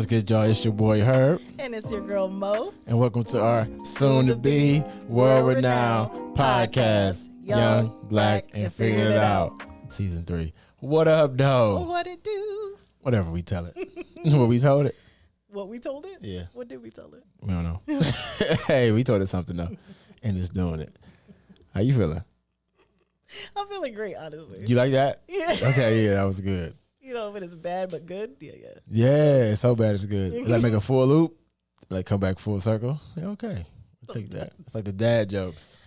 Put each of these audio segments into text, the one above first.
good, y'all? It's your boy Herb. And it's your girl Mo. And welcome to our soon-to-be world-renowned podcast, Young, Black, and Figuring It Out. Season 3. What up, though? What it do? Whatever we tell it. What we told it? What we told it? Yeah. What did we tell it? We don't know. Hey, we told it something, though. And it's doing it. How you feeling? I'm feeling great, honestly. You like that? Yeah. Okay, yeah, that was good. You know, if it is bad but good, yeah. Yeah, it's so bad it's good. Like make a full loop, like come back full circle. Yeah, okay. I'll take that. It's like the dad jokes.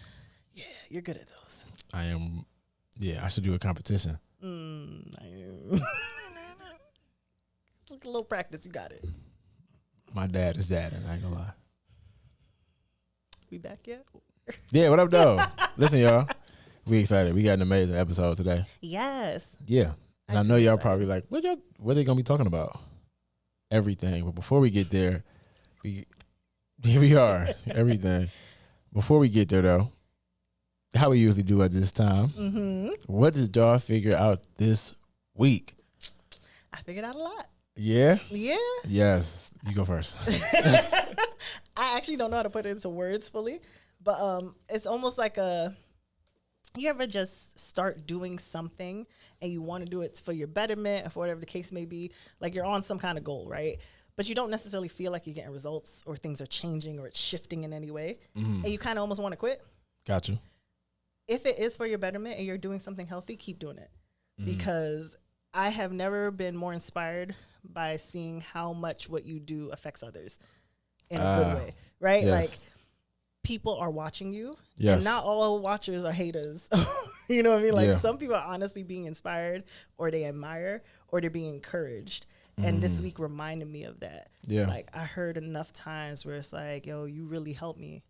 Yeah, you're good at those. I am. Yeah, I should do a competition. I am. Look, a little practice, you got it. My dad is dad, and I ain't gonna lie. We back yet? Yeah, what up, though? Listen, y'all. We excited. We got an amazing episode today. Yes. Yeah. And I know y'all probably like, what are they going to be talking about? Everything. But before we get there, here we are. Everything. Before we get there, though, how we usually do at this time, what did y'all figure out this week? I figured out a lot. Yeah? Yeah. Yes. You go first. I actually don't know how to put it into words fully, but it's almost like you ever just start doing something and you want to do it for your betterment or for whatever the case may be, like you're on some kind of goal, right? But you don't necessarily feel like you're getting results or things are changing or it's shifting in any way, and you kind of almost want to quit. Got you. If it is for your betterment and you're doing something healthy, keep doing it, because I have never been more inspired by seeing how much what you do affects others in a good way, right? Yes. Like, people are watching you, yes, and not all watchers are haters. You know what I mean? Like, yeah, some people are honestly being inspired, or they admire, or they're being encouraged. And this week reminded me of that. Yeah. Like, I heard enough times where it's like, yo, you really helped me.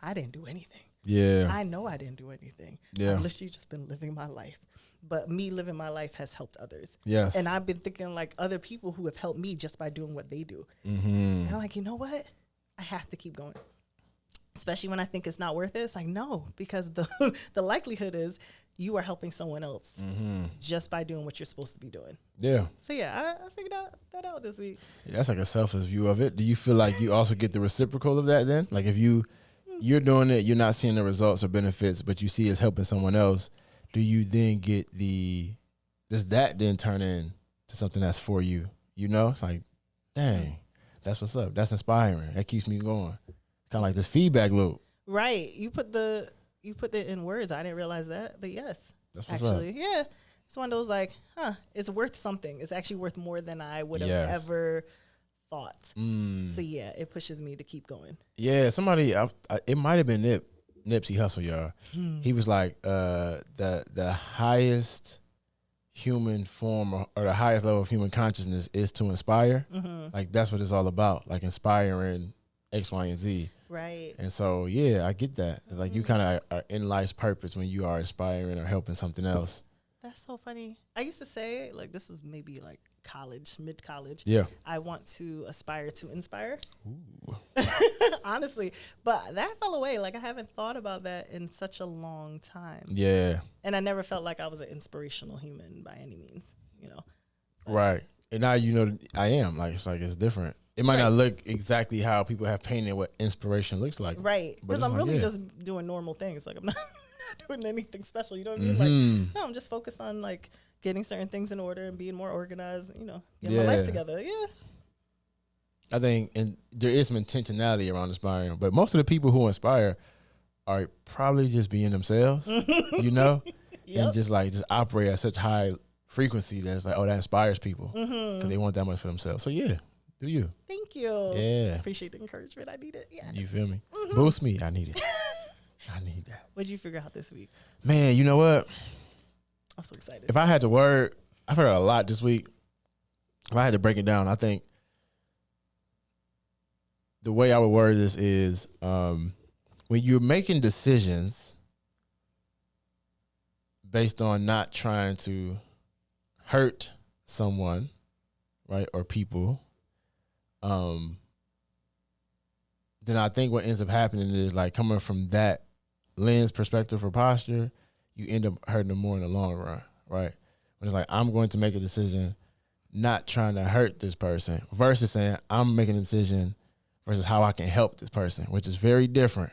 I didn't do anything. Yeah. I know I didn't do anything. Yeah. I've literally just been living my life. But me living my life has helped others. Yes. And I've been thinking like other people who have helped me just by doing what they do. Mm-hmm. And I'm like, you know what? I have to keep going. Especially when I think it's not worth it. It's like, no, because the likelihood is you are helping someone else just by doing what you're supposed to be doing. Yeah. So yeah, I figured that out this week. Yeah, that's like a selfless view of it. Do you feel like you also get the reciprocal of that then? Like if you're doing it, you're not seeing the results or benefits, but you see it's helping someone else, do you then get does that then turn into something that's for you? You know? It's like, dang, that's what's up. That's inspiring. That keeps me going. Kind of like this feedback loop. Right. You put it in words. I didn't realize that, but yes. That's what's actually, up. yeah. It's one of those like, it's worth something. It's actually worth more than I would have ever thought. So yeah, it pushes me to keep going. Yeah, somebody, it might have been Nipsey Hussle, y'all. He was like, the highest human form or the highest level of human consciousness is to inspire. Like that's what it's all about, like inspiring X, Y, and Z. Right. And so, yeah, I get that. It's like you kind of are in life's purpose when you are inspiring or helping something else. That's so funny. I used to say, like, this is maybe like college, mid-college. Yeah. I want to aspire to inspire. Ooh. Honestly. But that fell away. Like, I haven't thought about that in such a long time. Yeah. And I never felt like I was an inspirational human by any means, you know. Right. And now you know I am. Like, it's different. It might not look exactly how people have painted what inspiration looks like. Right. Because I'm really just doing normal things. Like, I'm not doing anything special. You know what I mean? Like, no, I'm just focused on, like, getting certain things in order and being more organized, you know, getting my life together. Yeah. I think and there is some intentionality around inspiring. But most of the people who inspire are probably just being themselves, you know? And just operate at such high frequency that it's like, oh, that inspires people. Because they want that much for themselves. So, yeah. Do you? Thank you. Yeah. I appreciate the encouragement. I need it. Yeah. You feel me? Boost me. I need it. I need that. What'd you figure out this week? Man, you know what? I'm so excited. If I had to word, I figured out a lot this week. If I had to break it down, I think the way I would word this is when you're making decisions based on not trying to hurt someone, right, or people, then I think what ends up happening is like coming from that lens perspective or posture, you end up hurting them more in the long run, right? When it's like, I'm going to make a decision not trying to hurt this person versus saying I'm making a decision versus how I can help this person, which is very different.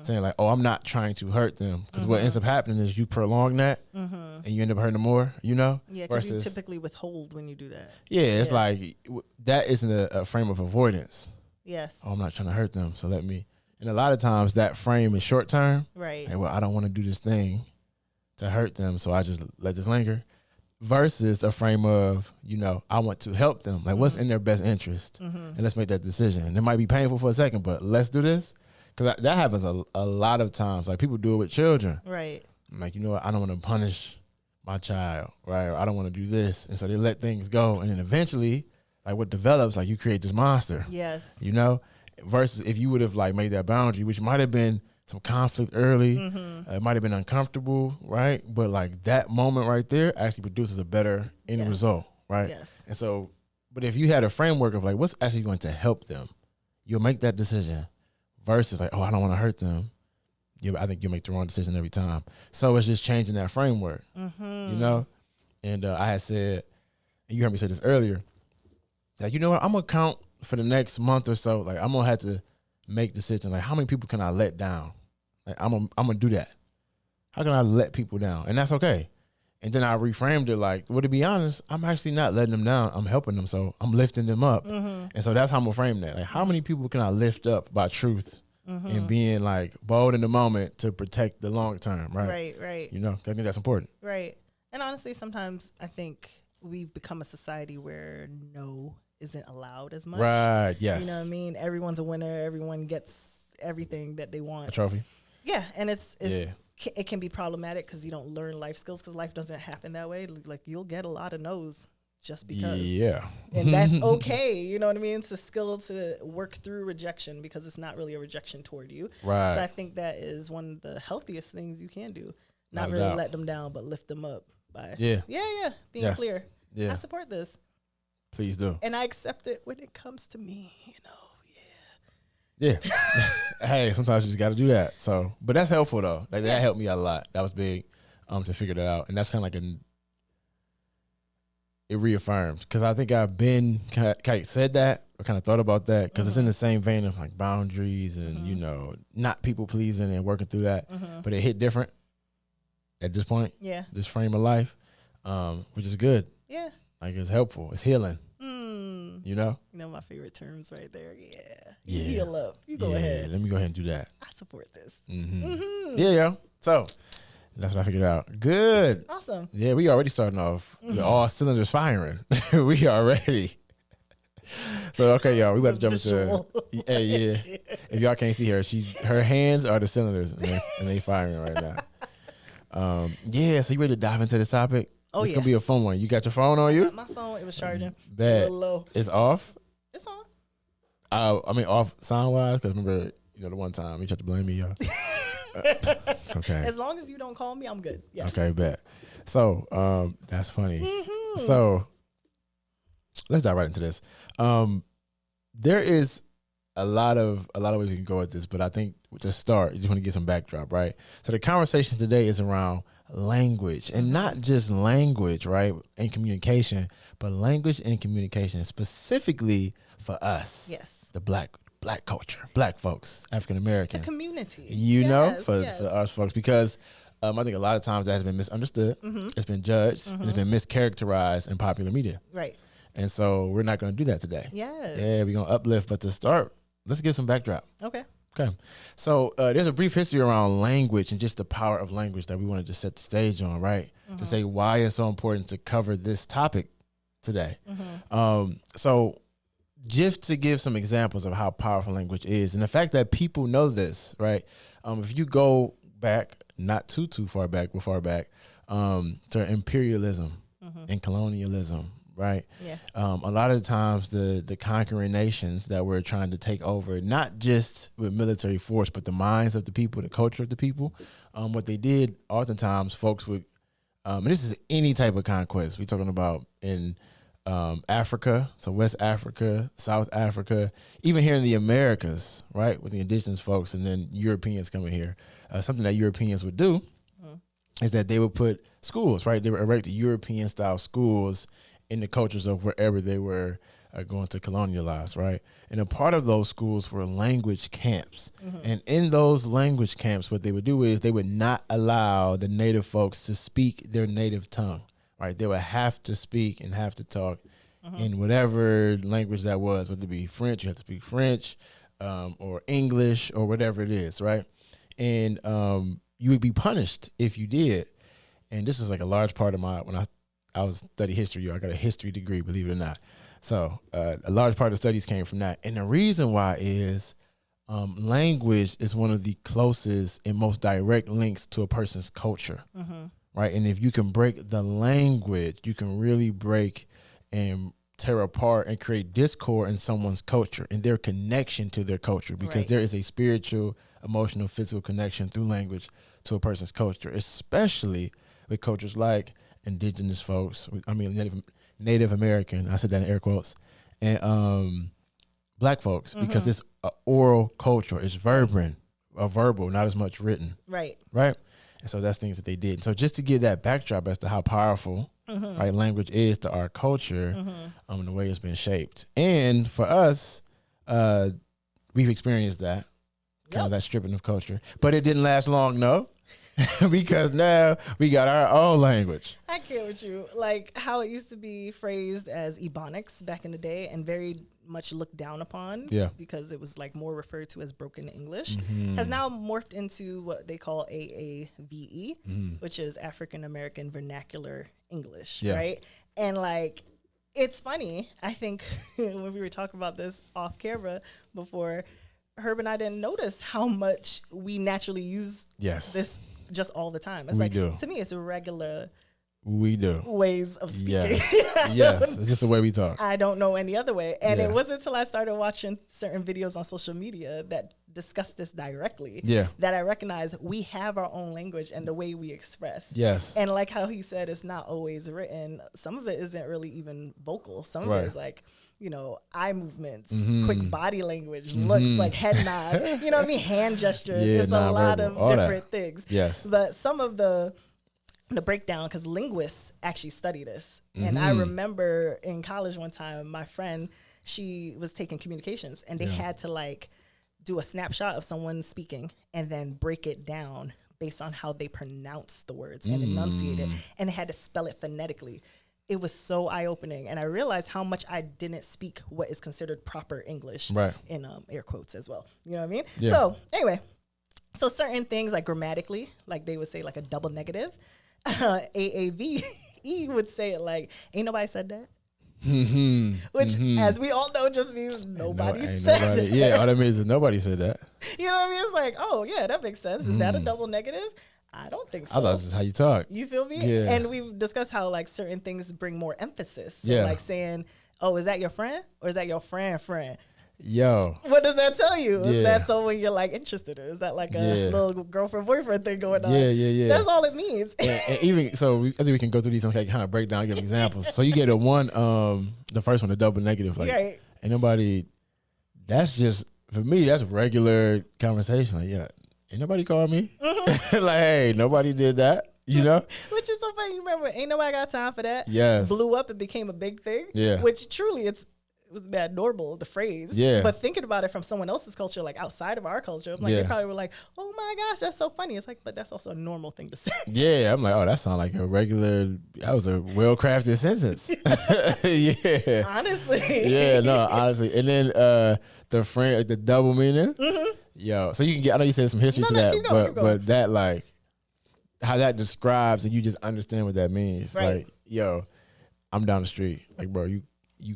Saying like, oh, I'm not trying to hurt them, because what ends up happening is you prolong that and you end up hurting them more, you know? Yeah, because you typically withhold when you do that. Yeah, it's like that isn't a frame of avoidance. Yes. Oh, I'm not trying to hurt them, so let me. And a lot of times that frame is short term. Right. Like, well, I don't want to do this thing to hurt them, so I just let this linger. Versus a frame of, you know, I want to help them. Like, what's in their best interest? And let's make that decision. And it might be painful for a second, but let's do this. Because that happens a lot of times. Like, people do it with children. Right. I'm like, you know what? I don't want to punish my child, right? Or I don't want to do this. And so they let things go. And then eventually, like, what develops, like, you create this monster. Yes. You know? Versus if you would have, like, made that boundary, which might have been some conflict early. It might have been uncomfortable, right? But, like, that moment right there actually produces a better end result, right? Yes. And so, but if you had a framework of, like, what's actually going to help them, you'll make that decision. Versus like, oh, I don't want to hurt them. I think you'll make the wrong decision every time. So it's just changing that framework, you know? And I had said, and you heard me say this earlier, that, you know what, I'm going to count for the next month or so. Like, I'm going to have to make decisions. Like, how many people can I let down? Like, I'm going to do that. How can I let people down? And that's okay. And then I reframed it like, well, to be honest, I'm actually not letting them down. I'm helping them. So I'm lifting them up. And so that's how I'm going to frame that. Like, how many people can I lift up by truth and being like bold in the moment to protect the long term, right? Right. You know, 'cause I think that's important. Right. And honestly, sometimes I think we've become a society where no isn't allowed as much. Right, yes. You know what I mean? Everyone's a winner. Everyone gets everything that they want. A trophy. Yeah. And it can be problematic because you don't learn life skills, because life doesn't happen that way. Like, you'll get a lot of no's just because. Yeah. And that's okay. You know what I mean? It's a skill to work through rejection, because it's not really a rejection toward you. Right. So I think that is one of the healthiest things you can do. Not really let them down, but lift them up by being clear. Yeah. I support this. Please do. And I accept it when it comes to me, you know. Yeah. Hey, sometimes you just got to do that. So, but that's helpful though. Like, that helped me out a lot. That was big, to figure that out. And that's kind of like it reaffirms, because I think I've been kind of said that or kind of thought about that, because it's in the same vein of like boundaries and, you know, not people pleasing and working through that, but it hit different at this point. Yeah. This frame of life, which is good. Yeah. Like, it's helpful. It's healing. You know? You know my favorite terms right there. Yeah. You heal up. You go ahead. Let me go ahead and do that. I support this. Yeah, yo. So that's what I figured out. Good. Awesome. Yeah, we already starting off with all cylinders firing. We already. So, okay, y'all, we about to jump into. Hey, yeah. If y'all can't see her, her hands are the cylinders, and they firing right now. Yeah, so you ready to dive into this topic? Oh, it's gonna be a fun one. You got your phone on you? My phone, it was charging. Bad. A little low. It's off? It's on. I mean, off sound wise, because remember, you know, the one time you tried to blame me, y'all. Okay. As long as you don't call me, I'm good. Yeah. Okay, bet. So, that's funny. So, let's dive right into this. There is a lot of ways we can go with this, but I think to start, you just want to get some backdrop, right? So the conversation today is around language, and not just language, right, and communication, but language and communication specifically for us. Yes. The black culture, black folks, African American. The community. You know, for us folks, because I think a lot of times that has been misunderstood. It's been judged, and it's been mischaracterized in popular media. Right. And so we're not going to do that today. Yes. Yeah, we're going to uplift, but to start, let's give some backdrop. Okay. So there's a brief history around language and just the power of language that we wanted to set the stage on, right? To say why it's so important to cover this topic today. So just to give some examples of how powerful language is, and the fact that people know this, right? If you go back, not too far back, but far back, to imperialism and colonialism, right? Yeah. A lot of the times the conquering nations that were trying to take over, not just with military force, but the minds of the people, the culture of the people, what they did, oftentimes folks would, and this is any type of conquest, we're talking about in Africa, so West Africa, South Africa, even here in the Americas, right, with the indigenous folks, and then Europeans coming here. Something that Europeans would do is that they would put schools, right? They would erect European-style schools in the cultures of wherever they were going to colonialize, right? And a part of those schools were language camps. And in those language camps, what they would do is they would not allow the native folks to speak their native tongue, right? They would have to speak and have to talk in whatever language that was, whether it be French, you have to speak French, or English, or whatever it is, right? And you would be punished if you did. And this is like a large part of when I was studying history. I got a history degree, believe it or not. So a large part of the studies came from that. And the reason why is language is one of the closest and most direct links to a person's culture, right? And if you can break the language, you can really break and tear apart and create discord in someone's culture and their connection to their culture, because there is a spiritual, emotional, physical connection through language to a person's culture, especially with cultures like indigenous folks. I mean, Native American, I said that in air quotes, and black folks, because it's an oral culture. It's verbal, not as much written. Right. And so that's things that they did. And so just to give that backdrop as to how powerful right, language is to our culture, the way it's been shaped. And for us, we've experienced that, kind of that stripping of culture. But it didn't last long, no. Because now we got our own language. I get with you. Like how it used to be phrased as Ebonics back in the day and very much looked down upon because it was like more referred to as broken English, has now morphed into what they call AAVE, which is African American Vernacular English, right? And like, it's funny. I think when we were talking about this off camera before, Herb and I didn't notice how much we naturally use this just all the time. It's to me, it's a regular ways of speaking. Yes, it's just the way we talk. I don't know any other way. And it wasn't until I started watching certain videos on social media that discuss this directly that I recognize we have our own language and the way we express. And like how he said, it's not always written. Some of it isn't really even vocal. Some of it is like, you know, eye movements, quick body language, looks, like head nods, you know what I mean? Hand gestures. It's a lot of different things. But some of the breakdown, because linguists actually study this. And I remember in college one time, my friend, she was taking communications and they had to like do a snapshot of someone speaking and then break it down based on how they pronounce the words and enunciate it. And they had to spell it phonetically. It was so eye-opening, and I realized how much I didn't speak what is considered proper English, in air quotes as well. You know what I mean? So anyway, so certain things like grammatically, like they would say like a double negative, AAVE would say it like, ain't nobody said that. Which, as we all know, just means nobody said that. Yeah, all that means is nobody said that. You know what I mean? It's like, oh, yeah, that makes sense. Is that a double negative? I don't think so. I thought this is how you talk. You feel me? Yeah. And we've discussed how like certain things bring more emphasis. So like saying, oh, is that your friend? Or is that your friend? Yo. What does that tell you? Is that someone you're like interested in? Is that like a little girlfriend-boyfriend thing going on? Yeah. That's all it means. and even so, I think we can go through these and kind of break down, give examples. So you get the first one, the double negative. Like, ain't nobody, that's just, for me, that's regular conversation. Like, ain't nobody called me. Like, hey, nobody did that. You know? Which is so funny. You remember, ain't nobody got time for that. Yes. Blew up, it became a big thing. Yeah. Which truly, it was bad normal, the phrase. Yeah. But thinking about it from someone else's culture, like outside of our culture, I'm like, they probably were like, oh my gosh, that's so funny. It's like, but that's also a normal thing to say. Yeah. I'm like, oh, that sounds like that was a well-crafted sentence. Yeah. Honestly. Honestly. And then the friend, like the double meaning. Yo. So you can get, I know you said some history to that, keep going. But that like, how that describes and you just understand what that means. Right. Like, yo, I'm down the street. Like, bro, you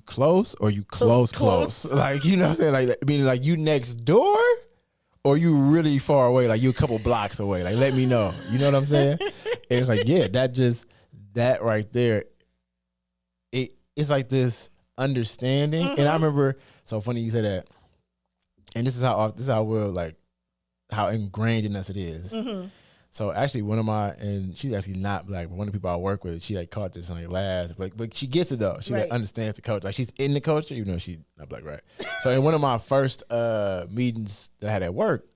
close or you close? Like, you know what I'm saying? Like, meaning like you next door or you really far away? Like you a couple blocks away? Like, let me know. You know what I'm saying? And it's like, that right there, it's like this understanding. And I remember, so funny you said that. And this is how ingrained in us it is. So actually and she's actually not black, but one of the people I work with, she like caught this and like laughed, but she gets it though. She like understands the culture. Like she's in the culture, even though she's not black, right? So in one of my first meetings that I had at work,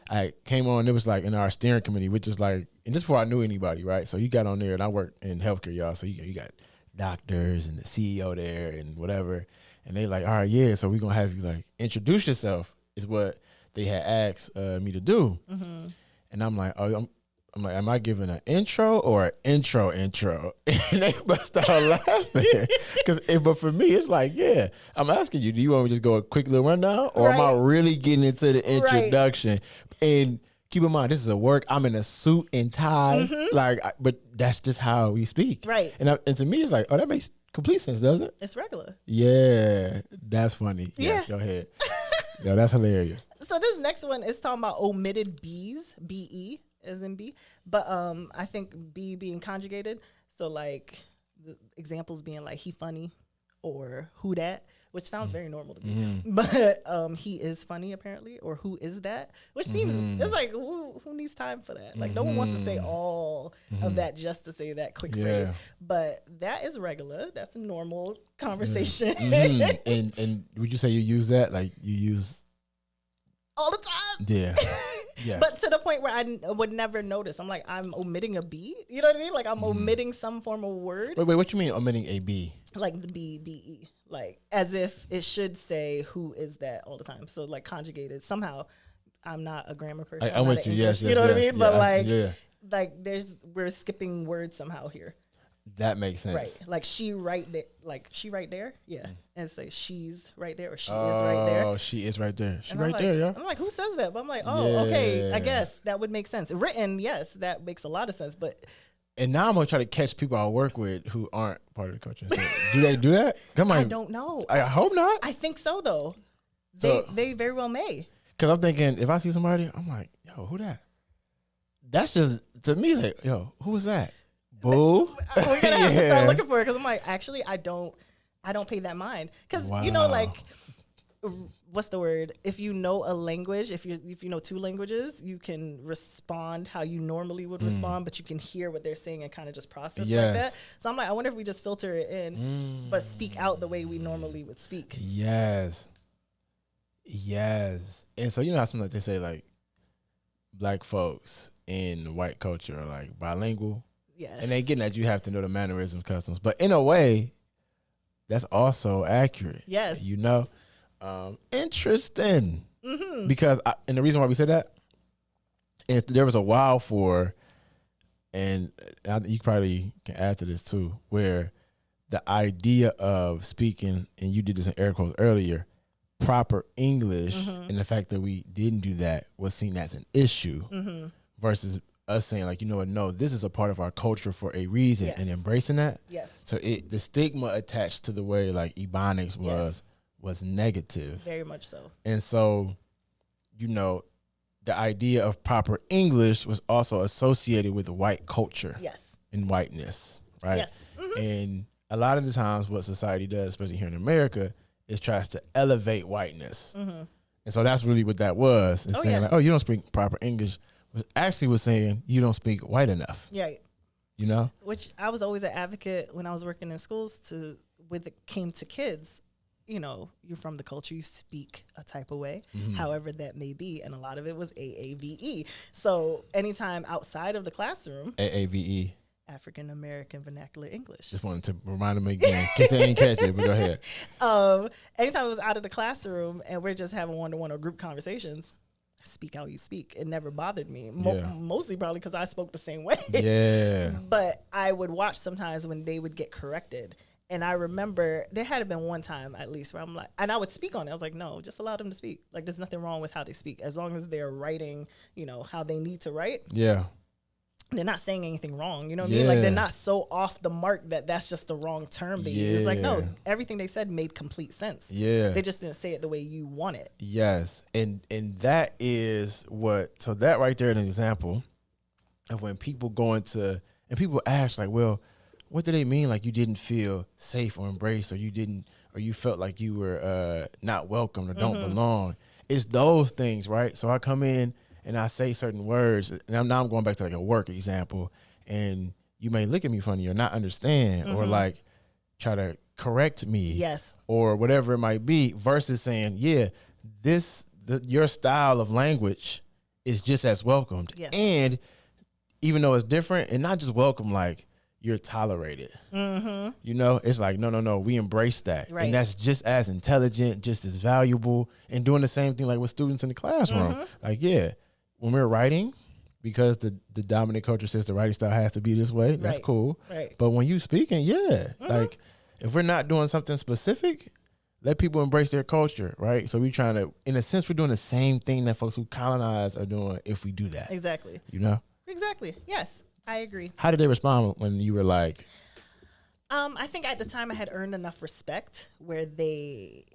I came on, it was like in our steering committee, which is like, and just before I knew anybody, right? So you got on there and I work in healthcare, y'all. So you got doctors and the CEO there and whatever. And they like, all right, yeah, so we're going to have you like introduce yourself is what they had asked me to do. Mm-hmm. And I'm like, I'm like, am I giving an intro or an intro? And they bust out laughing. But for me, it's like, yeah, I'm asking you, do you want me to just go a quick little rundown? Or am I really getting into the introduction? And keep in mind, this is a work. I'm in a suit and tie. But that's just how we speak. Right. And to me, it's like, oh, that makes complete sense, doesn't it? It's regular. Yeah, that's funny. Yes, go ahead. Yo, that's hilarious. So this next one is talking about omitted B's, B-E as in B. But I think B being conjugated. So like the examples being like he funny or who that, which sounds very normal to me. But he is funny apparently, or who is that? Which seems, it's like, who needs time for that? Like no one wants to say all of that just to say that quick phrase. But that is regular. That's a normal conversation. And would you say you use that? Like you use all the time? Yeah. Yes. But to the point where I would never notice. I'm like, I'm omitting a B. You know what I mean? Like I'm omitting some form of word. Wait, what you mean omitting a B? Like the B-E. Like as if it should say who is that all the time. So like conjugated. Somehow I'm not a grammar person. I'm with you. Yes, you know what I mean? But like we're skipping words somehow here. That makes sense. Right. Like she right there. Like she right there. Yeah. And say she's right there or she is right there. Oh, she is right there. She right like, there, yeah. I'm like, who says that? But I'm like, okay, I guess that would make sense. Written, yes, that makes a lot of sense. But and now I'm gonna try to catch people I work with who aren't part of the culture. So, do they do that? Come on. I don't know. I hope not. I think so though. They very well may. Because I'm thinking if I see somebody, I'm like, yo, who that? That's just to me. It's like, yo, who was that? Boo. We're gonna have to start looking for it because I'm like, actually, I don't pay that mind because you know, like, what's the word? If you know a language, if you know two languages, you can respond how you normally would respond, but you can hear what they're saying and kind of just process like that. So I'm like, I wonder if we just filter it in, but speak out the way we normally would speak. Yes. And so you know how sometimes they say like black folks in white culture are like bilingual. Yes. And they getting that you have to know the mannerisms, customs. But in a way, that's also accurate. Yes. You know? Interesting. Because, and the reason why we said that is there was a while for, and you probably can add to this too, where the idea of speaking, and you did this in air quotes earlier, proper English, and the fact that we didn't do that was seen as an issue versus us saying like, you know what, no, this is a part of our culture for a reason, and embracing that. Yes. So the stigma attached to the way like Ebonics was negative. Very much so. And so, you know, the idea of proper English was also associated with white culture. Yes. And whiteness, right? Yes. And a lot of the times what society does, especially here in America, is tries to elevate whiteness. And so that's really what that was. It's saying like, oh, you don't speak proper English. Actually was saying you don't speak white enough. Right. You know? Which I was always an advocate when I was working in schools when it came to kids. You know, you're from the culture, you speak a type of way, however that may be. And a lot of it was AAVE. So anytime outside of the classroom. AAVE. African American Vernacular English. Just wanted to remind them again. In case they didn't catch it, but go ahead. Anytime it was out of the classroom and we're just having one-to-one or group conversations, speak how you speak. It never bothered me. Mostly probably because I spoke the same way. Yeah. But I would watch sometimes when they would get corrected. And I remember there had been one time at least where I'm like, and I would speak on it. I was like, no, just allow them to speak. Like there's nothing wrong with how they speak. As long as they're writing, you know, how they need to write. Yeah. They're not saying anything wrong. You know what I mean? Like they're not so off the mark that that's just the wrong term they use. Like, no, everything they said made complete sense. Yeah. They just didn't say it the way you want it. Yes. And that is what, so that right there is an example of when people go into, and people ask like, well, what do they mean? Like you didn't feel safe or embraced, or you felt like you were not welcomed or don't belong. It's those things, right? So I come in and I say certain words, and now I'm going back to like a work example, and you may look at me funny or not understand, or like try to correct me, or whatever it might be, versus saying, your style of language is just as welcomed, and even though it's different, and not just welcome like, you're tolerated. You know, it's like, no, we embrace that. Right. And that's just as intelligent, just as valuable, and doing the same thing like with students in the classroom. Like, yeah, when we're writing, because the dominant culture says the writing style has to be this way, that's cool. Right. But when you speaking, like if we're not doing something specific, let people embrace their culture, right? So we're trying to, in a sense, we're doing the same thing that folks who colonize are doing if we do that. Exactly. You know? Exactly. Yes, I agree. How did they respond when you were like? I think at the time I had earned enough respect where they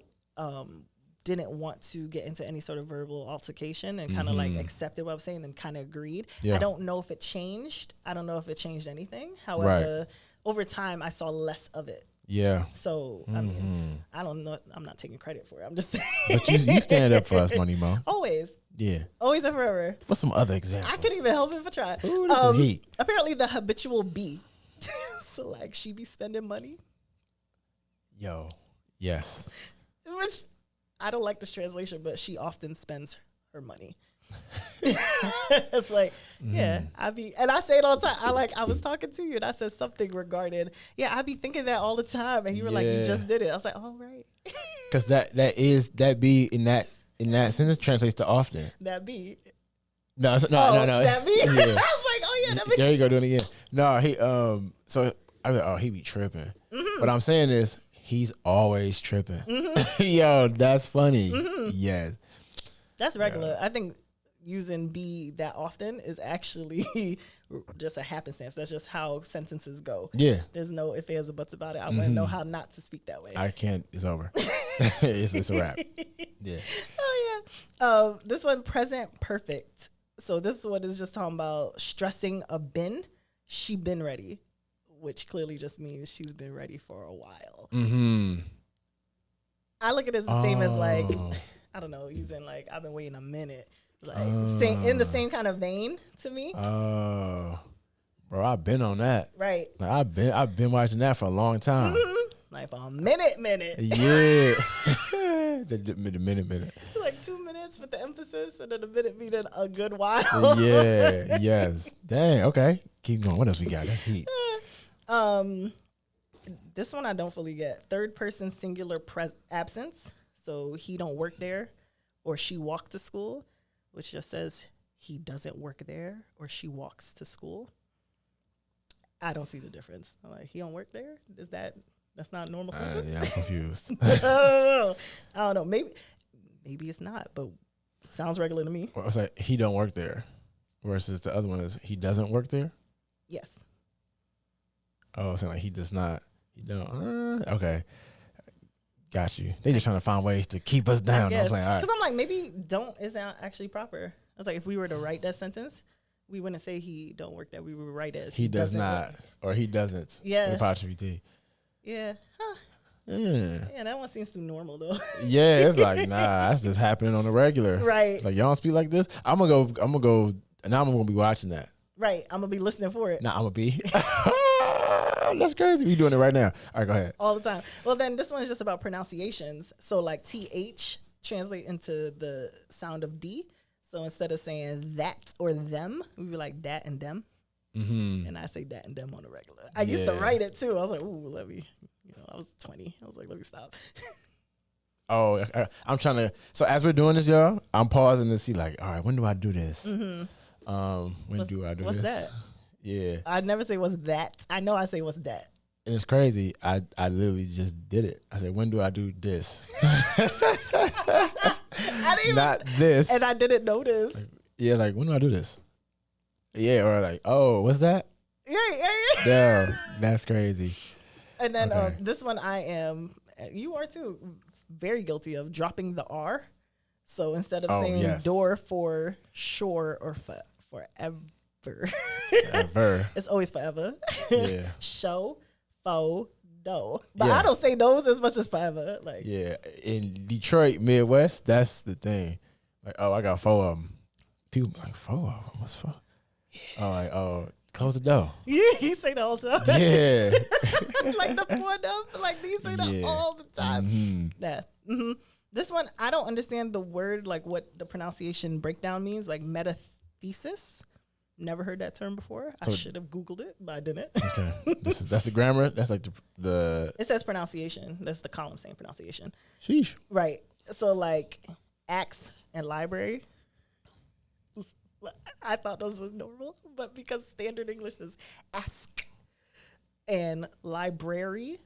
didn't want to get into any sort of verbal altercation and kind of like accepted what I was saying and kind of agreed. Yeah. I don't know if it changed. I don't know if it changed anything. However, over time I saw less of it. Yeah. So, I mean, I don't know. I'm not taking credit for it. I'm just saying. But you stand up for us, Money Mo. Always. Yeah. Always and forever. What's some other examples? I couldn't even help it if I tried. Ooh, look at the heat. Apparently the habitual B. So like she be spending money. Yo. Yes. Which I don't like this translation, but she often spends her money. It's like, yeah, and I say it all the time. I was talking to you and I said something regarding, I be thinking that all the time. And you were like, you just did it. I was like, oh, right. Because that be in that sentence translates to often. That be. No. That be. Yeah. I was like, oh yeah, that makes There you go, doing it again. No, he so I was like, oh, he be tripping. What I'm saying is he's always tripping. Yo, that's funny. Yes. That's regular. I think using be that often is actually just a happenstance. That's just how sentences go. Yeah. There's no ifs, ands, or buts about it. I wouldn't know how not to speak that way. I can't. It's over. it's a wrap. Yeah. Oh, yeah. This one, present perfect. So this one is just talking about stressing a been. She been ready, which clearly just means she's been ready for a while. I look at it as the same as like, I don't know, using like, I've been waiting a minute. Like in the same kind of vein to me. Oh, bro, I've been on that. Right. Like, I've been watching that for a long time. Like for a minute. Yeah. the minute. Like 2 minutes with the emphasis and then a minute meaning a good while. Yeah. Yes. Dang. Okay. Keep going. What else we got? That's heat. This one I don't fully get. Third person singular absence. So he don't work there, or she walked to school, which just says he doesn't work there or she walks to school. I don't see the difference. I'm like, he don't work there? That's not a normal sentence? Yeah, I'm confused. I don't know. Maybe it's not, but it sounds regular to me. Well, it's like he don't work there versus the other one is he doesn't work there? Yes. Oh, it's like he does not. He don't. Okay. Got you. They just trying to find ways to keep us down. I'm like, all right. Because I'm like, maybe don't isn't actually proper. I was like, if we were to write that sentence, we wouldn't say he don't work there. We would write it as he does not, or he doesn't. Yeah. With apostrophe T. Yeah. Huh. Yeah, that one seems too normal though. Yeah, it's like, nah, that's just happening on the regular. Right. It's like, y'all don't speak like this? I'm gonna go, now I'm gonna be watching that. Right. I'm gonna be listening for it. Nah, I'm gonna be. That's crazy. We doing it right now. All right, go ahead. All the time. Well, then this one is just about pronunciations. So like TH translate into the sound of D. So instead of saying that or them, we be like that and them. And I say that and them on the regular. I used to write it too. I was like, ooh, let me, I was 20. I was like, let me stop. Oh, I'm trying to. So as we're doing this, y'all, I'm pausing to see like, all right, when do I do this? When do I do what's this? What's that? Yeah. I never say what's that. I know I say what's that. And it's crazy. I literally just did it. I said, when do I do this? I didn't even, not this. And I didn't notice. Like when do I do this? Yeah, or like, oh, what's that? Yeah, that's crazy. And then this one I am, you are too, very guilty of dropping the R. So instead of saying door for sure or forever. Ever. It's always forever. Yeah. Show, fo, do. But I don't say those as much as forever. Like, yeah. In Detroit, Midwest, that's the thing. Like, oh, I got 4 of them. People be like, 4 of them? What's 4? Yeah. Oh, like, oh, close the door. Yeah, he say that all the time. Yeah. Like the 4 of them. Like, he say that all the time. This one, I don't understand the word, like what the pronunciation breakdown means, like metathesis. Never heard that term before. So- I should have Googled it, but I didn't. Okay. That's the grammar. That's like the It says pronunciation. That's the column saying pronunciation. sheesh. Right. So like axe and library. I thought those was normal, but because standard English is ask and library.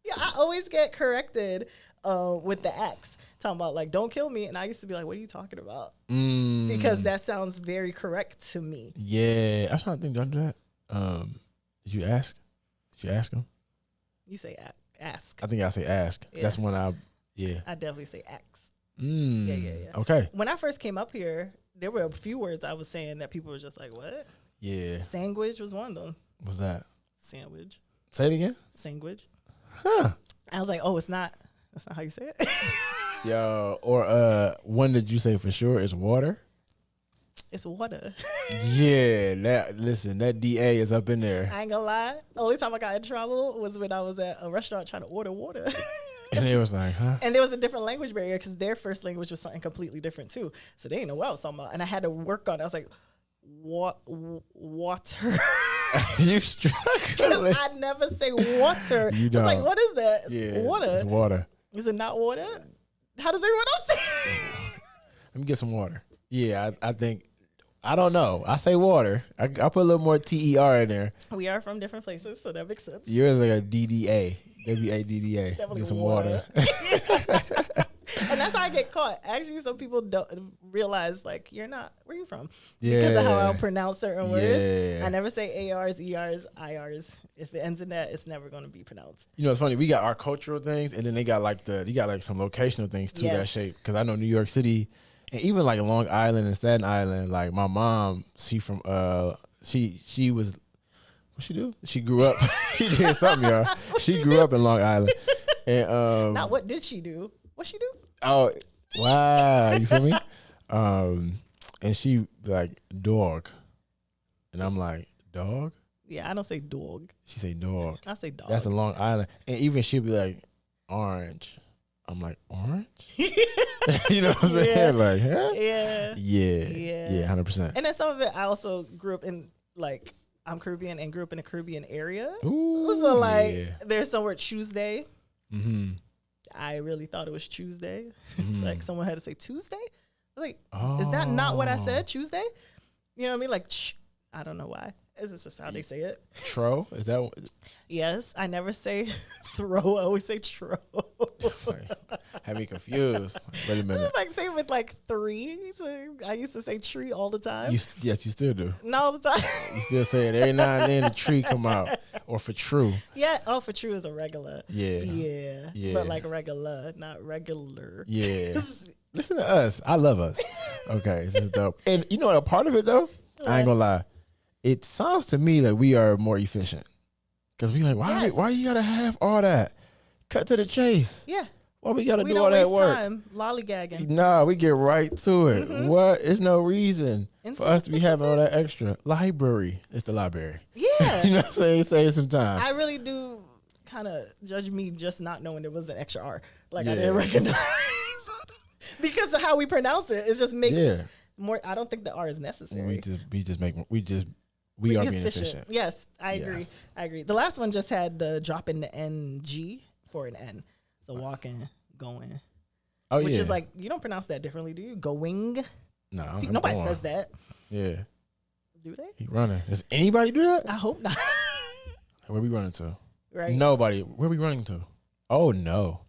Yeah, I always get corrected with the axe. Talking about like, don't kill me. And I used to be like, what are you talking about? Because that sounds very correct to me. Yeah, I was trying to think. Don't do that. Did you ask? Did you ask him? You say ask. I think I say ask. Yeah. That's when I definitely say axe. Yeah. Yeah. Okay. When I first came up here, there were a few words I was saying that people were just like, what? Yeah. Sandwich was one of them. What's that? Sandwich. Say it again. Sandwich. Huh. I was like, oh, it's not. That's not how you say it. Yo, or one that you say for sure is water. It's water. Yeah, that DA is up in there. I ain't gonna lie. The only time I got in trouble was when I was at a restaurant trying to order water. And they was like, huh? And there was a different language barrier because their first language was something completely different too. So they didn't know what I was talking about. And I had to work on it. I was like, water. You struggling. I never say water. You I was like, don't. what is that? Yeah, Water. It's water. Is it not water? How does everyone else say it? Let me get some water. Yeah, I think, I don't know. I say water. I put a little more TER in there. We are from different places, so that makes sense. Yours like a DDA. WADDA. Definitely Get some water. water. And that's how I get caught. Actually, some people don't realize, like, you're not, where you from? Yeah. Because of how I'll pronounce certain words. Yeah. I never say ARs, ERs, IRs. If it ends in that, it's never going to be pronounced. You know, it's funny. We got our cultural things, and then they got like some locational things too that Yes. shape. Because I know New York City, and even like Long Island and Staten Island. Like my mom, she from she was, what she do? She grew up. She did something, y'all. She grew up in Long Island, and Now, what did she do? What she do? oh wow, you feel me? And she like dog, and I'm like dog. Yeah, I don't say dog. She say dog. I say dog. That's a Long Island. And even she'll be like, orange. I'm like, orange? You know what I'm saying? Yeah. Like, huh? Yeah. Yeah, 100%. And then some of it, I also grew up in, like, I'm Caribbean and grew up in a Caribbean area. Ooh, So, like, yeah. there's somewhere Tuesday. Mm-hmm. I really thought it was Tuesday. It's like someone had to say Tuesday. I was like, Oh. is that not what I said? Tuesday? You know what I mean? Like, I don't know why. This is how they say it. Tro? Is that what? Yes, I never say throw. I always say tro. Have me confused. Wait a minute. Like, same with like three. So I used to say tree all the time. Yes, you still do. Not all the time. You still say it every now and then. The tree come out, or for true. Yeah. Oh, for true is a regular. Yeah. Yeah. But like regular, not regular. Yeah. Listen to us. I love us. Okay, this is dope. And you know what? A part of it though, I ain't gonna lie. It sounds to me like we are more efficient. Cause we like, why you gotta have all that? Cut to the chase. Yeah. Why we gotta We do don't all that waste work? time lollygagging. Nah, we get right to it. What? There's no reason for us to be having all that extra. Library. It's the library. Yeah. You know what I'm saying? Save some time. I really do kind of judge me just not knowing there was an extra R. Like I Yeah. didn't recognize. Because of how we pronounce it. It just makes Yeah. more. I don't think the R is necessary. We are being efficient. Yes, I agree. Yes. I agree. The last one just had the drop in the NG for an N. So walking, going. Oh Which yeah. is like, you don't pronounce that differently, do you? Going? No, I'm Nobody going. says that. Yeah, Do they? he running. Does anybody do that? I hope not. Where we running to? Right? Nobody. Where we running to? Oh no,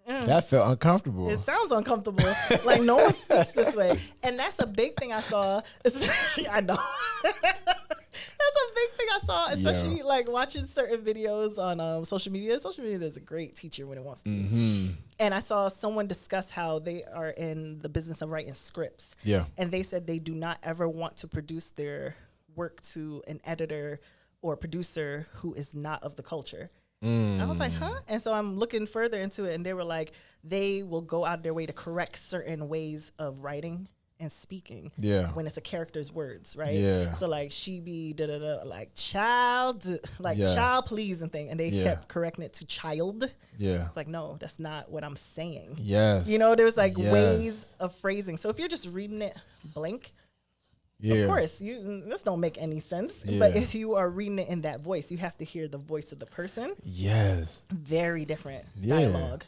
that felt uncomfortable. It sounds uncomfortable. Like no one speaks this way. And that's a big thing I saw. Especially, I know. That's a big thing I saw, especially like watching certain videos on social media. Social media is a great teacher when it wants to. Mm-hmm. And I saw someone discuss how they are in the business of writing scripts. Yeah. And they said they do not ever want to produce their work to an editor or producer who is not of the culture. I was like, huh? And so I'm looking further into it, and they were like, they will go out of their way to correct certain ways of writing and speaking. Yeah. When it's a character's words, right? Yeah. So like she be like child, like Yeah. child please and thing, and they Yeah. kept correcting it to child. Yeah. It's like, no, that's not what I'm saying. Yes. You know, there's like Yes. ways of phrasing. So if you're just reading it blank, Of course, this don't make any sense. Yeah. But if you are reading it in that voice, you have to hear the voice of the person. Yes. Very different Yeah. dialogue.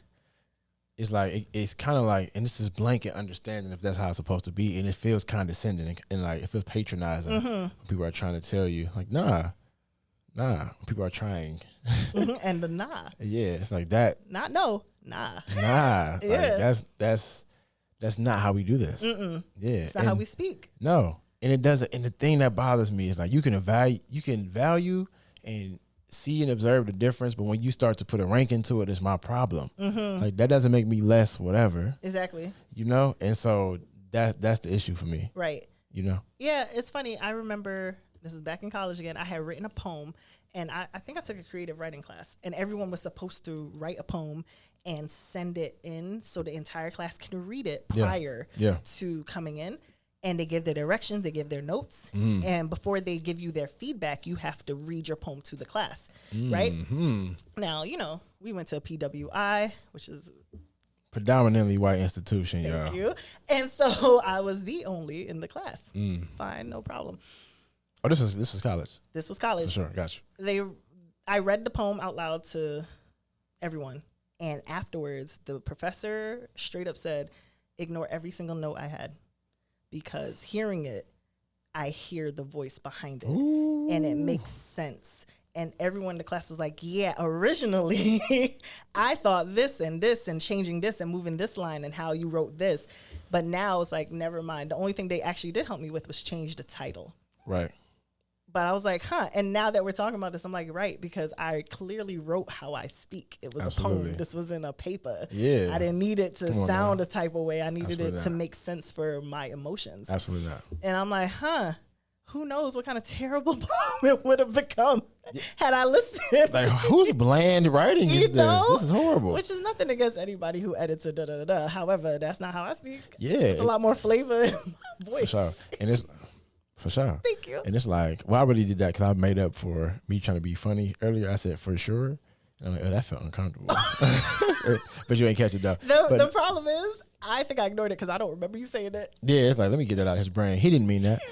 It's like it's kind of like, and it's this blanket understanding if that's how it's supposed to be, and it feels condescending and like it feels patronizing. When people are trying to tell you, like, nah. People are trying, And the nah. Yeah, it's like that. Not no, nah. Nah, Yeah. like that's not how we do this. Yeah, It's not how we speak. No, and it doesn't. And the thing that bothers me is like you can value and see and observe the difference, but when you start to put a rank into it, it's my problem. Like that doesn't make me less whatever. Exactly. You know, and so that's the issue for me. Right. You know. Yeah, it's funny. I remember this is back in college again. I had written a poem, and I think I took a creative writing class, and everyone was supposed to write a poem and send it in so the entire class can read it prior to coming in. And they give their directions, they give their notes, and before they give you their feedback, you have to read your poem to the class, right? Now, you know, we went to a PWI, which is predominantly white institution, thank you. And so I was the only in the class. Fine, no problem. Oh, this was college. This was college. For sure, gotcha. I read the poem out loud to everyone, and afterwards, the professor straight up said, "Ignore every single note I had." Because hearing it, I hear the voice behind it. Ooh. And it makes sense. And everyone in the class was like, yeah, originally I thought this and changing this and moving this line and how you wrote this. But now it's like, never mind. The only thing they actually did help me with was change the title. Right. But I was like, and now that we're talking about this, I'm like, right, because I clearly wrote how I speak. It was Absolutely. a poem. This was in a paper. Yeah. I didn't need it to sound a type of way. I needed it to make sense for my emotions. Absolutely not. And I'm like, who knows what kind of terrible poem it would have become had I listened. Like, whose bland writing is this? This is horrible. Which is nothing against anybody who edits it, da-da-da-da. However, that's not how I speak. Yeah. It's a lot more flavor in my voice. For sure. And it's... For sure. Thank you. And it's like, well, I really did that because I made up for me trying to be funny earlier. I said, for sure. And I'm like, oh, that felt uncomfortable. But you ain't catch it, though. The problem is, I think I ignored it because I don't remember you saying it. Yeah, it's like, let me get that out of his brain. He didn't mean that.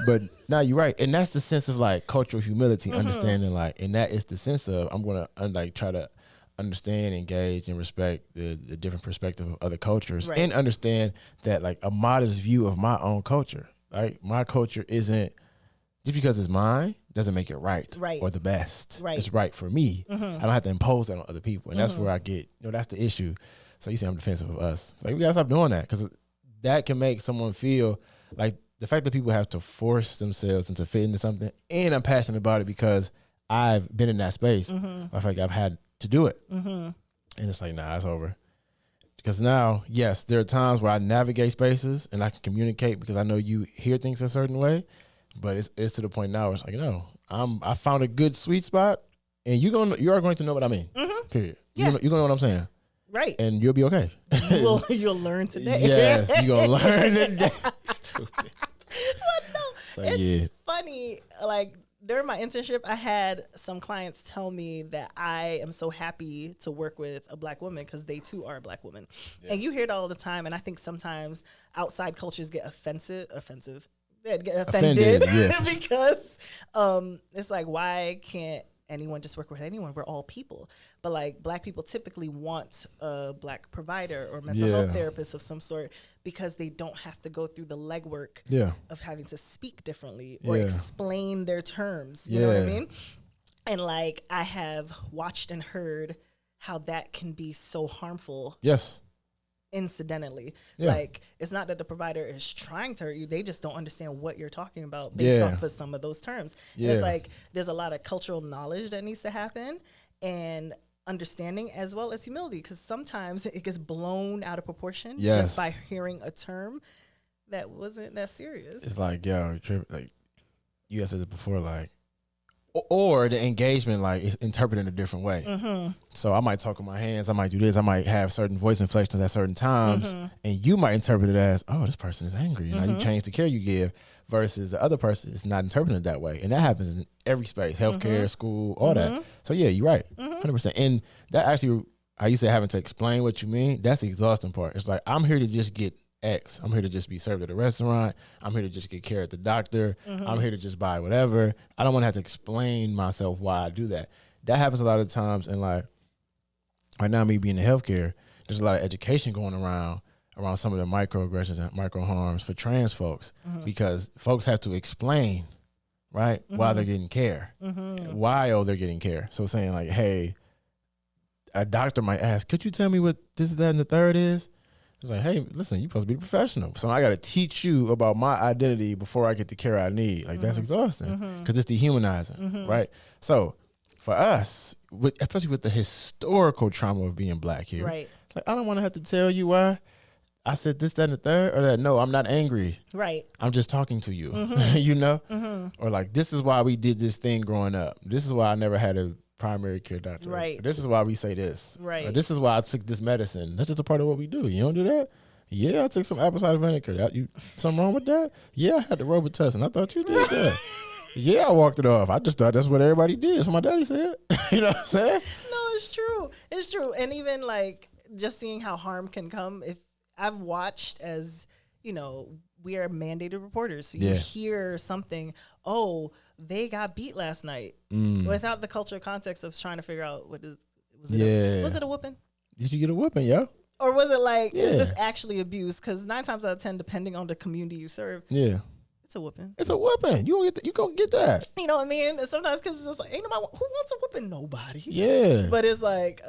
But now you're right. And that's the sense of like cultural humility, understanding like, and that is the sense of, I'm going to like try to understand, engage, and respect the different perspective of other cultures, and understand that like a modest view of my own culture. Right, my culture isn't just because it's mine doesn't make it right or the best. Right. It's right for me. I don't have to impose that on other people, and that's where I get. That's the issue. So you say I'm defensive of us. It's like we gotta stop doing that because that can make someone feel like the fact that people have to force themselves into fit into something, and I'm passionate about it because I've been in that space. I feel like I've had to do it, and it's like nah, it's over. Because now, yes, there are times where I navigate spaces and I can communicate because I know you hear things a certain way, but it's to the point now where it's like, no, I found a good sweet spot, and you are going to know what I mean. Period. Yeah. You're gonna know what I'm saying. Right. And you'll be okay. You'll learn today. Yes, you're gonna learn today. Stupid. But no, So, it's funny. Like during my internship, I had some clients tell me that I am so happy to work with a Black woman because they too are a Black woman. And you hear it all the time. And I think sometimes outside cultures get offended. They get offended yes. because it's like, why can't anyone just work with anyone? We're all people. But like Black people typically want a Black provider or mental health therapist of some sort because they don't have to go through the legwork of having to speak differently or explain their terms. You know what I mean? And like I have watched and heard how that can be so harmful. Yes. Incidentally. Like it's not that the provider is trying to hurt you, they just don't understand what you're talking about based off of some of those terms. And it's like there's a lot of cultural knowledge that needs to happen and understanding as well as humility, because sometimes it gets blown out of proportion just by hearing a term that wasn't that serious. It's like, like you guys said it before, like or the engagement like is interpreted in a different way. So I might talk with my hands, I might do this, I might have certain voice inflections at certain times, and you might interpret it as, oh, this person is angry, and now you change the care you give, versus the other person is not interpreting it that way. And that happens in every space, healthcare, school, all that. So yeah, you're right, 100%. And that actually, how you say having to explain what you mean, that's the exhausting part. It's like, I'm here to just get X. I'm here to just be served at a restaurant. I'm here to just get care at the doctor. I'm here to just buy whatever. I don't want to have to explain myself why I do that. That happens a lot of times. And like right now, me being in healthcare, there's a lot of education going around some of the microaggressions and micro harms for trans folks because folks have to explain, right, why they're getting care, why they're getting care. So saying like, hey, a doctor might ask, could you tell me what this, that, and the third is? It's like, hey, listen, you're supposed to be a professional. So I got to teach you about my identity before I get the care I need. Like, that's exhausting because it's dehumanizing, right? So for us, especially with the historical trauma of being black here, Right. it's like, I don't want to have to tell you why I said this, that, and the third, or that. No, I'm not angry. Right. I'm just talking to you, you know? Or like, this is why we did this thing growing up. This is why I never had a primary care doctor. Right. This is why we say this. Right. Or this is why I took this medicine. That's just a part of what we do. You don't do that? Yeah, I took some apple cider vinegar. Something wrong with that? Yeah, I had the Robitussin. I thought you did that. Yeah, I walked it off. I just thought that's what everybody did. That's what my daddy said. You know what I'm saying? No, it's true. It's true. And even like just seeing how harm can come. If I've watched as, you know, we are mandated reporters. So you hear something, oh, they got beat last night without the cultural context of trying to figure out was it a whooping? Did you get a whooping, yo? Or was it like, is this actually abuse? Because 9 times out of 10, depending on the community you serve, it's a whooping. It's a whooping. You gonna get that. You know what I mean? And sometimes kids are just like, ain't nobody who wants a whooping? Nobody. Yeah. But it's like,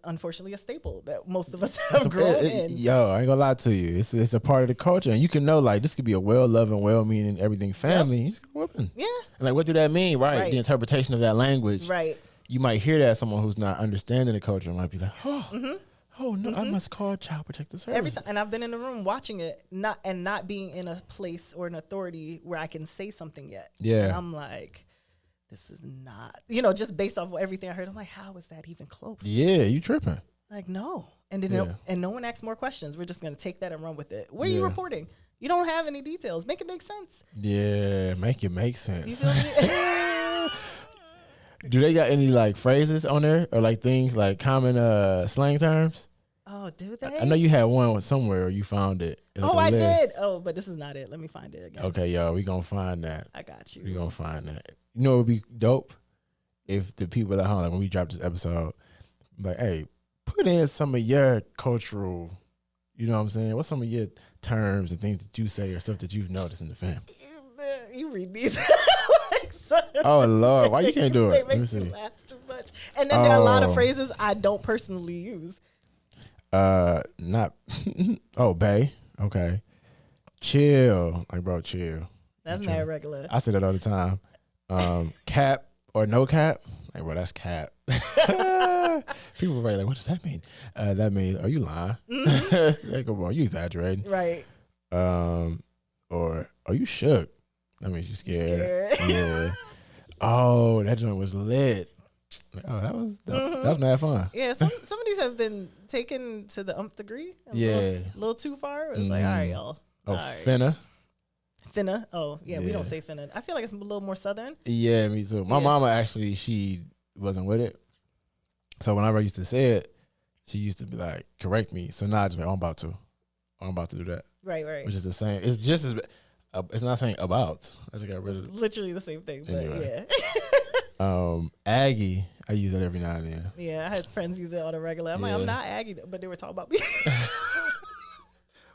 unfortunately, a staple that most of us have grown in. Yo, I ain't gonna lie to you. It's a part of the culture, and you can know like this could be a well-loving, well-meaning, everything family. You just get a whooping. Yeah. And like, what do that mean? Right. The interpretation of that language. Right. You might hear that someone who's not understanding the culture might be like, oh no, I must call Child Protective Services. Every time, and I've been in the room watching it, not being in a place or an authority where I can say something yet. Yeah. And I'm like, this is not, you know, just based off of everything I heard, I'm like, how is that even close? Yeah, you tripping. Like, no. And then no one asks more questions. We're just gonna take that and run with it. What are you reporting? You don't have any details. Make it make sense. Yeah, make it make sense. You feel me? Do they got any like phrases on there or like things like common slang terms? Oh, do they? I know you had one somewhere. You found it. Like I did. Oh, but this is not it. Let me find it again. Okay, y'all, we gonna find that. I got you. We gonna find that. You know, it would be dope if the people at home, like when we drop this episode, like, hey, put in some of your cultural, you know what I'm saying? What's some of your terms and things that you say or stuff that you've noticed in the family? You read these. Oh Lord, why you can't do it? They make me laugh too much. And then there are a lot of phrases I don't personally use. Not. Oh, bae. Okay. Chill, like bro, chill. That's mad regular. I say that all the time. Cap or no cap, like bro, that's cap. People are like, what does that mean? That means, are you lying? Like, bro, you exaggerating, right? Or are you shook? That means you scared. Yeah. Oh, that joint was lit. Oh, that was mad fun. Yeah, some of these have been taken to the nth degree. A little too far. It's like, all right, y'all. Oh, right. finna. Oh, yeah, we don't say finna. I feel like it's a little more southern. Yeah, me too. My mama actually, she wasn't with it. So whenever I used to say it, she used to be like, correct me. So now I just be, I'm about to do that. Right. Which is the same. It's just as, it's not saying about. I just got rid of it. Literally the same thing, but anyway. Aggie, I use it every now and then. Yeah, I had friends use it on a regular. I'm like, I'm not Aggie, but they were talking about me.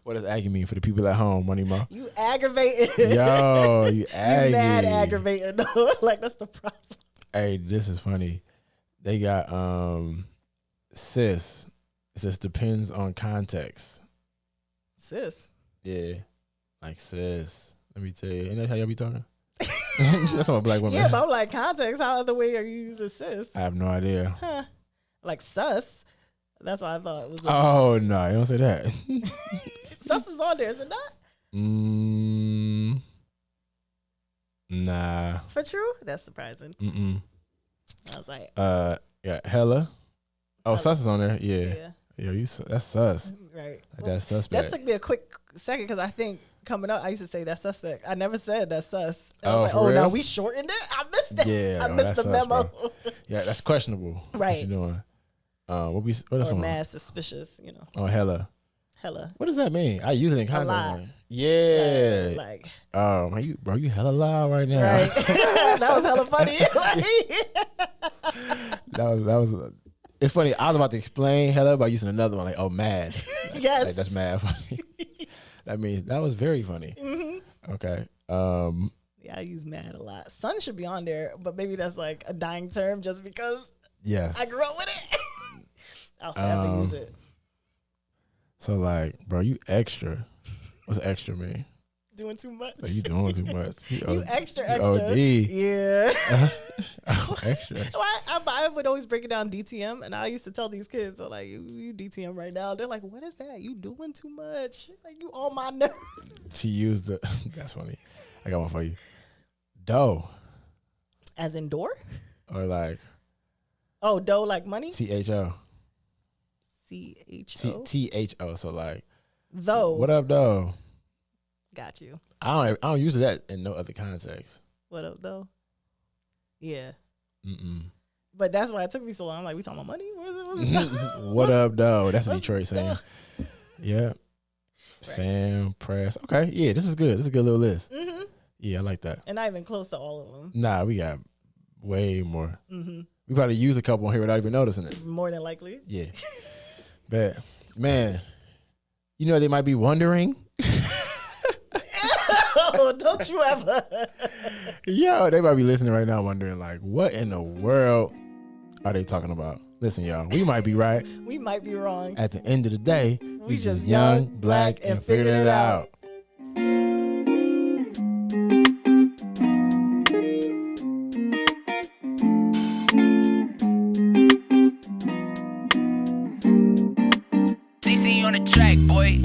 What does Aggie mean for the people at home, Money Mo? You aggravated. Yo, you Aggie. You mad aggravated. Like, that's the problem. Hey, this is funny. They got sis. It says depends on context. Sis? Yeah. Like sis. Let me tell you. Ain't that how y'all be talking? That's what black women. Yeah, but I'm like, context, how other way are you using sis? I have no idea. Huh. Like sus. That's why I thought it was. Oh, no. You don't say that. Sus is on there, is it not? Nah. For true? That's surprising. I was like. Yeah, hella. Oh, sus is on there. Yeah. Yeah, that's sus. Right. Like, that's suspect. That took me a quick second because I think coming up, I used to say that's suspect. I never said that's sus. And I was like, for real? Now we shortened it? I missed it. Yeah, I missed the memo. Yeah, that's questionable. Right. What you doing? What else? Or mad suspicious, Oh, hella. Hella. What does that mean? I use it in lot. context. Yeah. Like, Oh, you hella loud right now. right. That was hella funny. that was. It's funny. I was about to explain hella by using another one, like, oh, mad. Yes. Like, that's mad funny. That means that was very funny. Mm-hmm. Okay. Yeah, I use mad a lot. Son should be on there, but maybe that's like a dying term just because Yes. I grew up with it. I'll forever use it. So, like, bro, you extra. What's extra mean? Doing too much. Like, you doing too much. You extra. OD. Yeah. Oh, extra. Well, I would always break it down DTM, and I used to tell these kids, so like, you DTM right now. They're like, what is that? You doing too much. Like, you on my nerves. She used the, that's funny. I got one for you. Dough. As in door? Or like. Oh, dough like money? THO. CHO? THO. So like. Though. What up, though? Got you. I don't use that in no other context. What up, though? Yeah. Mm-mm. But that's why it took me so long. I'm like, we talking about money? What up, though? That's a Detroit saying. Dough? Yeah. Right. Fam, press. Okay. Yeah, this is good. This is a good little list. Mm-hmm. Yeah, I like that. And not even close to all of them. Nah, we got way more. Mm-hmm. We probably use a couple on here without even noticing it. More than likely. Yeah. But, man, you know, they might be wondering. Oh, don't you ever. Yo, they might be listening right now wondering, like, what in the world are they talking about? Listen, y'all, we might be right. We might be wrong. At the end of the day, we just young, black, and figuring it out. CC on the track, boy.